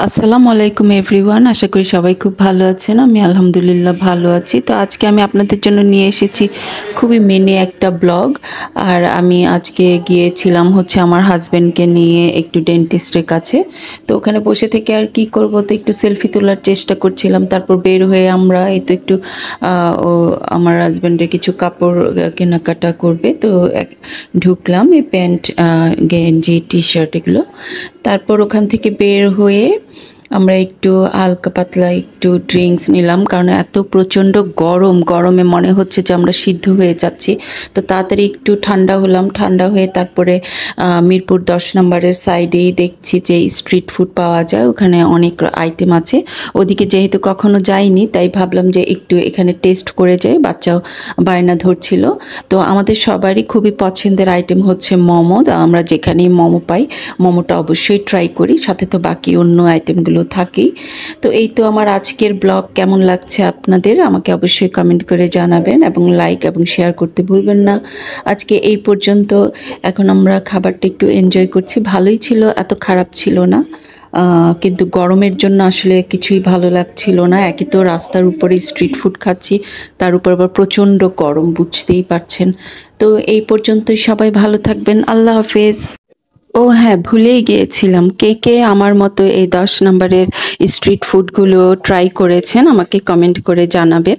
আসসালামু আলাইকুম এভরিওয়ান। আশা করি সবাই খুব ভালো আছেন। আমি আলহামদুলিল্লাহ ভালো আছি। তো আজকে আমি আপনাদের জন্য নিয়ে এসেছি খুবই মিনি একটা ব্লগ। আর আমি আজকে গিয়েছিলাম হচ্ছে আমার হাজব্যান্ডকে নিয়ে একটু ডেন্টিস্টের কাছে। তো ওখানে বসে থেকে আর কি করব, তো একটু সেলফি তোলার চেষ্টা করছিলাম। তারপর বের হয়ে আমরা এই তো একটু ও আমার হাজব্যান্ডের কিছু কাপড় কেনাকাটা করবে, তো ঢুকলাম এই প্যান্ট, গেঞ্জি, টি শার্ট এগুলো। তারপর ওখান থেকে বের হয়ে আমরা একটু হালকা পাতলা একটু ড্রিঙ্কস নিলাম, কারণ এত প্রচণ্ড গরমে মনে হচ্ছে যে আমরা সিদ্ধ হয়ে যাচ্ছি। তো তাড়াতাড়ি একটু ঠান্ডা হলাম, ঠান্ডা হয়ে তারপরে মিরপুর 10 নম্বরের সাইডেই দেখছি যে স্ট্রিট ফুড পাওয়া যায়, ওখানে অনেক আইটেম আছে। ওদিকে যেহেতু কখনো যাইনি তাই ভাবলাম যে একটু এখানে টেস্ট করে যাই, বাচ্চাও বায়না ধরছিল। তো আমাদের সবারই খুবই পছন্দের আইটেম হচ্ছে মোমো। আমরা যেখানেই মোমো পাই মোমোটা অবশ্যই ট্রাই করি, সাথে তো বাকি অন্য আইটেমগুলো থাকেই। তো এই তো আমার আজকের ব্লগ কেমন লাগছে আপনাদের আমাকে অবশ্যই কমেন্ট করে জানাবেন, এবং লাইক এবং শেয়ার করতে ভুলবেন না। আজকে এই পর্যন্ত। এখন আমরা খাবারটা একটু এনজয় করছি, ভালোই ছিল, এত খারাপ ছিল না। কিন্তু গরমের জন্য আসলে কিছুই ভালো লাগছিল না। একে তো রাস্তার উপরে স্ট্রিট ফুড খাচ্ছি, তার উপর আবার প্রচণ্ড গরম, বুঝতেই পারছেন। তো এই পর্যন্তই, সবাই ভালো থাকবেন, আল্লাহ হাফেজ। ও হ্যাঁ, ভুলেই গিয়েছিলাম, কে কে আমার মতো এই 10 নম্বরের স্ট্রিট ফুডগুলো ট্রাই করেছেন আমাকে কমেন্ট করে জানাবেন।